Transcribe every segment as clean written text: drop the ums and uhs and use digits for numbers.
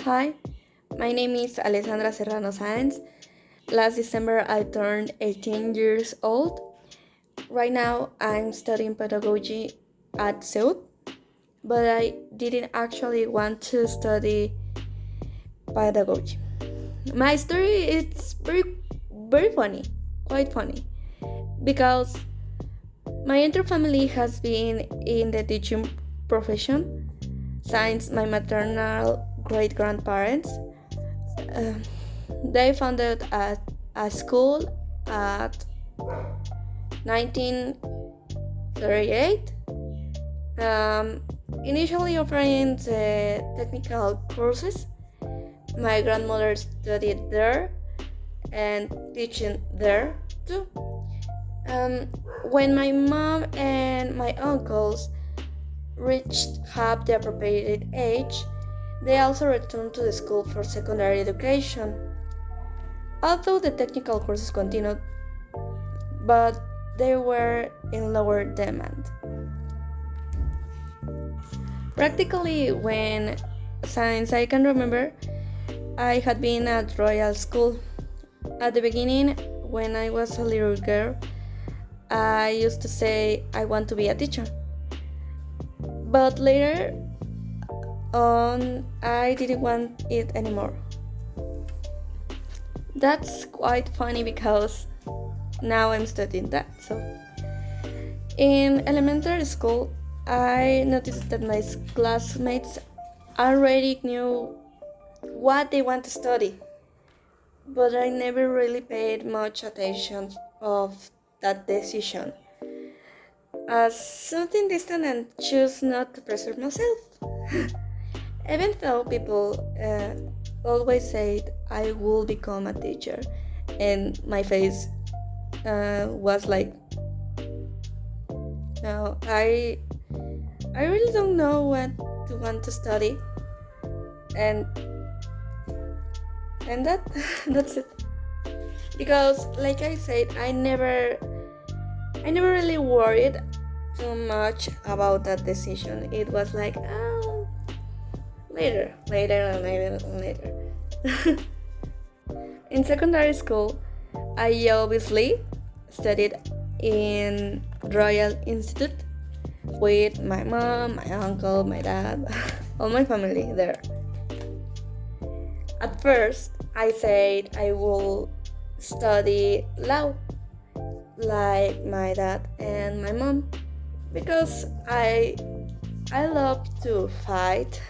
Hi, my name is Alessandra Serrano Sáenz. Last December I turned 18 years old. Right now I'm studying pedagogy at CEUT, but I didn't actually want to study pedagogy. My story is very funny, quite funny, because my entire family has been in the teaching profession since my maternal great grandparents. Uh, they founded a school at 1938, um, initially offering the technical courses. My grandmother studied there and teaching there too. Um, when my mom and my uncles reached half the appropriate age, they also returned to the school for secondary education. Although the technical courses continued, but they were in lower demand. Practically, since I can remember, I had been at Royal School. At the beginning, when I was a little girl, I used to say I want to be a teacher. But later on, I didn't want it anymore. That's quite funny because now I'm studying that. So, in elementary school, I noticed that my classmates already knew what they want to study, but I never really paid much attention of that decision as something distant and choose not to pressure myself. Even though people always said I will become a teacher, and my face was like, no, I really don't know what to want to study, and that that's it. Because, like I said, I never really worried too much about that decision. It was like, oh, later. In secondary school, I obviously studied in Royal Institute with my mom, my uncle, my dad, all my family there. At first, I said I will study law like my dad and my mom because I love to fight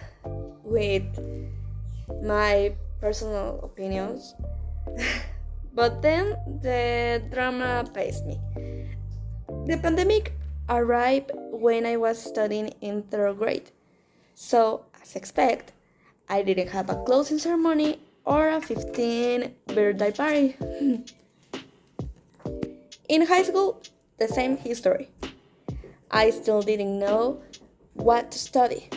with my personal opinions. But then the drama paced me. The pandemic arrived when I was studying in third grade. So, as expected, I didn't have a closing ceremony or a 15th birthday party. In high school, the same history. I still didn't know what to study,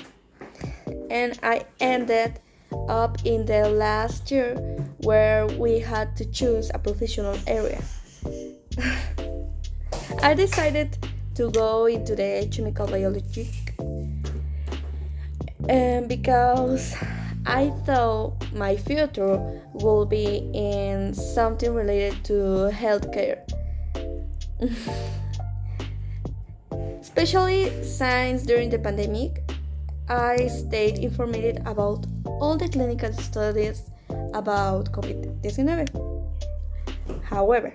and I ended up in the last year where we had to choose a professional area. I decided to go into the chemical biology because I thought my future would be in something related to healthcare. Especially since during the pandemic, I stayed informed about all the clinical studies about COVID-19. However,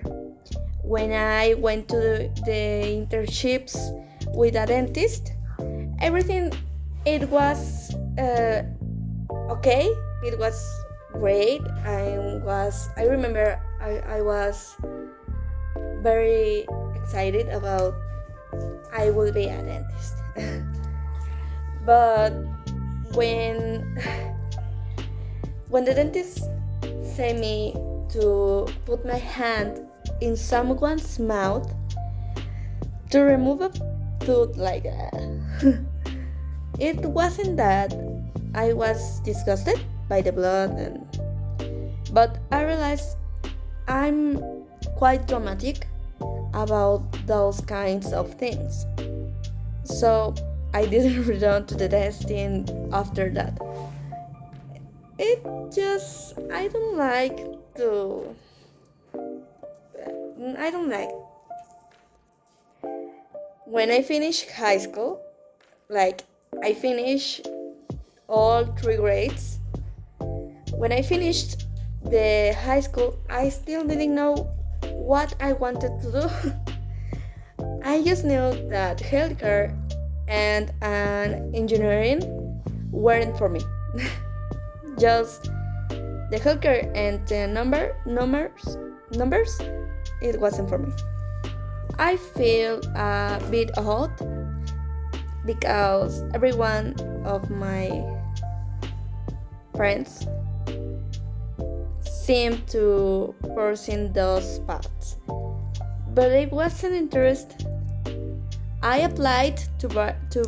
when I went to the internships with a dentist, everything it was okay. It was great. I remember I was very excited about I will be a dentist. But when when the dentist sent me to put my hand in someone's mouth to remove a tooth like that, it wasn't that I was disgusted by the blood, but I realized I'm quite dramatic about those kinds of things. So I didn't return to the testing after that. It just to I don't like when I finish high school, like I finish all three grades. When I finished the high school, I still didn't know what I wanted to do. I just knew that healthcare and engineering weren't for me. Just the healthcare and the numbers, it wasn't for me. I feel a bit odd because every one of my friends seemed to pursue those paths, but I wasn't interested. I applied to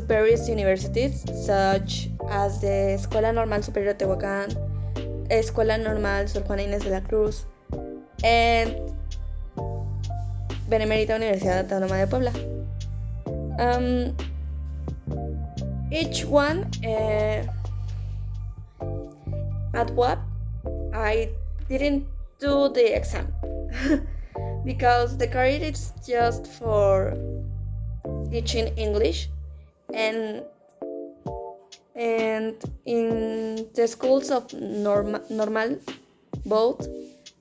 various universities such as the Escuela Normal Superior de Tehuacán, Escuela Normal Sor Juana Inés de la Cruz, and Benemérita Universidad Autónoma de Puebla. Each one at what I didn't do the exam because the career is just for teaching English, and in the schools of normal, both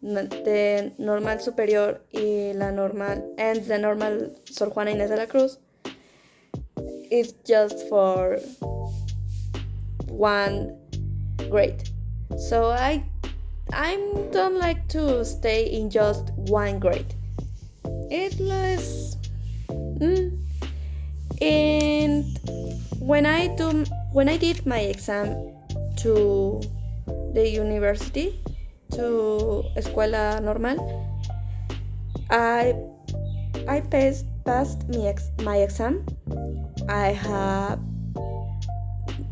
the normal superior y la normal and the normal Sor Juana Inés de la Cruz is just for one grade. So I don't like to stay in just one grade. It was and when I did my exam to the university, to Escuela Normal, I passed my exam. I have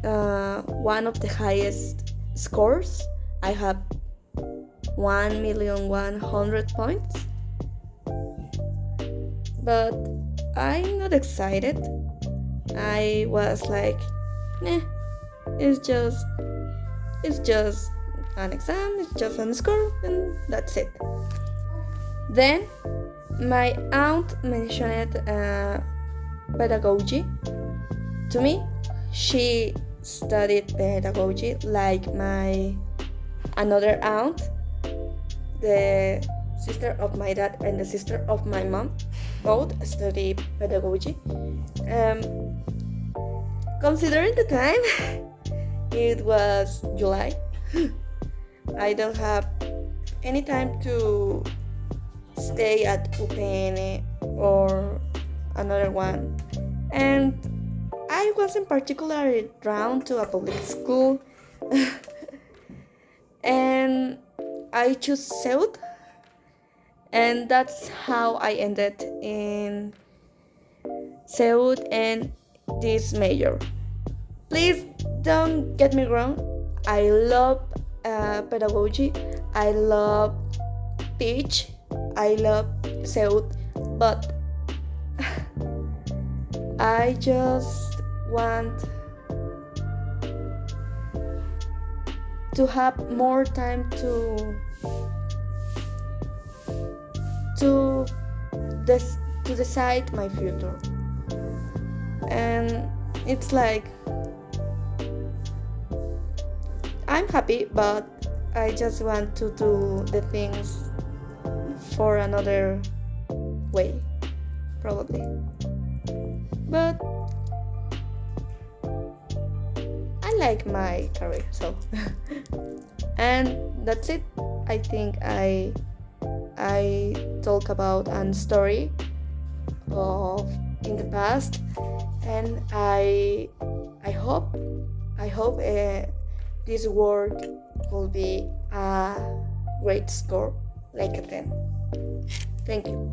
one of the highest scores. I have 1,100,000 points. But I'm not excited. I was like, it's just an exam, it's just a score, and that's it. Then my aunt mentioned pedagogy to me. She studied pedagogy like my another aunt, the sister of my dad and the sister of my mom, both study pedagogy. Considering the time, it was July. I don't have any time to stay at UPN or another one, and I wasn't particularly drawn to a public school. And I chose South, and that's how I ended in South and this major. Please don't get me wrong, I love pedagogy, I love teach, I love South, but I just want to have more time to decide my future. And it's like I'm happy, but I just want to do the things for another way, probably. But I like my career, so and that's it. I think I talk about a story of in the past, and I hope this work will be a great score, like a 10. Thank you.